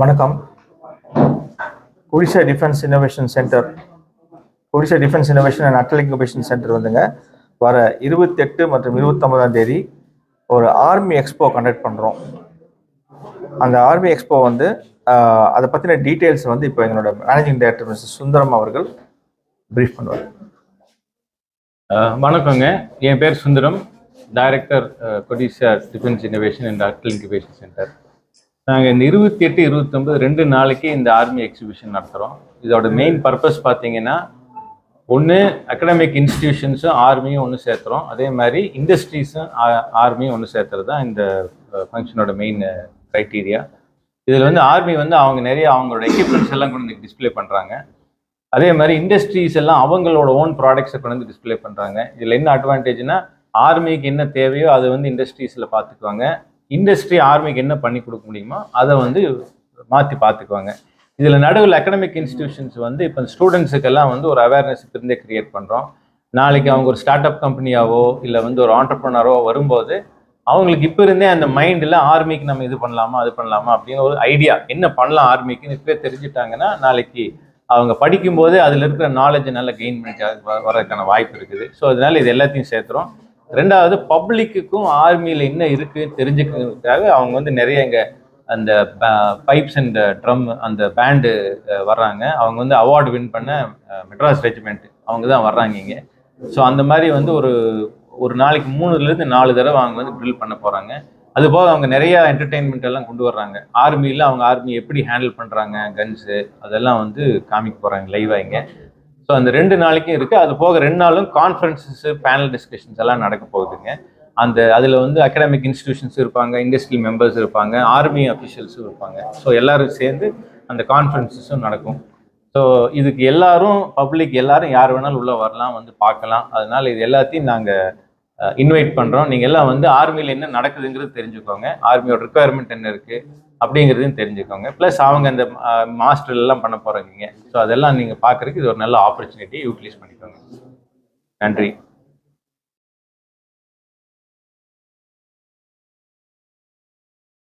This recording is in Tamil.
வணக்கம். Odisha defence innovation centre, Odisha defence innovation and Atal incubation centre வந்துங்க வர 28 மற்றும் 29ஆம் தேதி ஒரு ஆர்மி எக்ஸ்போ கண்டக்ட் பண்ணுறோம். அந்த ஆர்மி எக்ஸ்போ வந்து அதை பற்றின டீட்டெயில்ஸ் வந்து இப்போ எங்களோட மேனேஜிங் டைரக்டர் மிஸ்டர் சுந்தரம் அவர்கள் ப்ரீஃப் பண்ணுவார். வணக்கங்க, என் பேர் Sundaram, director Odisha defence innovation and Atal incubation centre. நாங்கள் இந்த 28, 29 2 நாளைக்கு இந்த ஆர்மி எக்ஸிபிஷன் நடத்துகிறோம். இதோட மெயின் பர்பஸ் பார்த்தீங்கன்னா, ஒன்று அகடமிக் இன்ஸ்டிடியூஷன்ஸும் ஆர்மியும் ஒன்று சேர்த்துறோம், அதே மாதிரி இண்டஸ்ட்ரீஸும் ஆர்மியும் ஒன்று சேர்த்துறது தான் இந்த ஃபங்க்ஷனோட மெயின் க்ரைட்டீரியா. இதில் வந்து ஆர்மி வந்து அவங்க நிறைய அவங்களோட எக்யூப்மெண்ட்ஸ் எல்லாம் கொண்டு வந்து டிஸ்பிளே பண்ணுறாங்க. அதே மாதிரி இண்டஸ்ட்ரீஸ் எல்லாம் அவங்களோட ஓன் ப்ராடக்ட்ஸை கொண்டு வந்து டிஸ்பிளே பண்ணுறாங்க. இதில் என்ன அட்வான்டேஜ்னா, ஆர்மிக்கு என்ன தேவையோ அதை வந்து இண்டஸ்ட்ரீஸில் பார்த்துக்குவாங்க. இண்டஸ்ட்ரி ஆர்மிக்கு என்ன பண்ணி கொடுக்க முடியுமோ அதை வந்து மாற்றி பார்த்துக்குவாங்க. இதில் நடுவில் அகடமிக் இன்ஸ்டிடியூஷன்ஸ் வந்து இப்போ ஸ்டூடெண்ட்ஸுக்கெல்லாம் வந்து ஒரு அவேர்னஸ் இருந்தே கிரியேட் பண்ணுறோம். நாளைக்கு அவங்க ஒரு ஸ்டார்ட் அப் கம்பெனியாவோ இல்லை வந்து ஒரு ஆண்டர்ப்ரனரோ வரும்போது அவங்களுக்கு இப்போ இருந்தே அந்த மைண்டில் ஆர்மிக்கு நம்ம இது பண்ணலாமா அது பண்ணலாமா அப்படின்னு ஒரு ஐடியா, என்ன பண்ணலாம் ஆர்மிக்குன்னு இப்போ தெரிஞ்சுட்டாங்கன்னா நாளைக்கு அவங்க படிக்கும்போது அதில் இருக்கிற நாலேஜை நல்லா கெயின் பண்ணி வர்றதுக்கான வாய்ப்பு இருக்குது. ஸோ அதனால இது எல்லாத்தையும் சேர்த்துறோம். ரெண்டாவது, பப்ளிக்குக்கும் ஆர்மியில் என்ன இருக்குன்னு தெரிஞ்சுக்கிறதுக்காக அவங்க வந்து நிறைய இங்கே அந்த பைப்ஸ் அண்ட் ட்ரம் அந்த பேண்டு வர்றாங்க. அவங்க வந்து அவார்டு வின் பண்ண மெட்ராஸ் ரெஜிமெண்ட் அவங்க தான் வர்றாங்க இங்கே. ஸோ அந்த மாதிரி வந்து ஒரு நாளைக்கு 3லேருந்து 4 தடவை அவங்க வந்து ட்ரில் பண்ண போகிறாங்க. அதுபோக அவங்க நிறையா என்டர்டெயின்மெண்ட் எல்லாம் கொண்டு வர்றாங்க. ஆர்மியில் அவங்க ஆர்மி எப்படி ஹேண்டில் பண்ணுறாங்க, கன்ஸு அதெல்லாம் வந்து காமிக்க போகிறாங்க லைவாக இங்கே. ஸோ அந்த 2 நாளைக்கும் இருக்குது. அது போக 2 நாளும் கான்ஃபரன்ஸஸ், பேனல் டிஸ்கஷன்ஸ் எல்லாம் நடக்க போகுதுங்க. அதில் வந்து அகடமிக் இன்ஸ்டிடியூஷன்ஸ் இருப்பாங்க, இண்டஸ்ட்ரி மெம்பர்ஸ் இருப்பாங்க, ஆர்மி அஃபிஷியல்ஸும் இருப்பாங்க. ஸோ எல்லாரும் சேர்ந்து அந்த கான்ஃபரன்ஸஸும் நடக்கும். ஸோ இதுக்கு எல்லாரும் பப்ளிக் எல்லாரும் யார் வேணாலும் உள்ளே வரலாம், வந்து பார்க்கலாம். அதனால இது எல்லாத்தையும் நாங்கள் இன்வைட் பண்ணுறோம். நீங்கள் எல்லாம் வந்து ஆர்மியில் என்ன நடக்குதுங்கிறது தெரிஞ்சுக்கோங்க, ஆர்மியோட ரிக்குவயர்மெண்ட் என்ன இருக்குது அப்படிங்கிறதையும் தெரிஞ்சுக்கோங்க. ப்ளஸ் அவங்க அந்த மாஸ்டர் எல்லாம் பண்ண போகிறாங்க. ஸோ அதெல்லாம் நீங்கள் பார்க்குறதுக்கு இது ஒரு நல்ல ஆப்பர்ச்சுனிட்டியை யூட்டிலைஸ் பண்ணிக்கோங்க. நன்றி.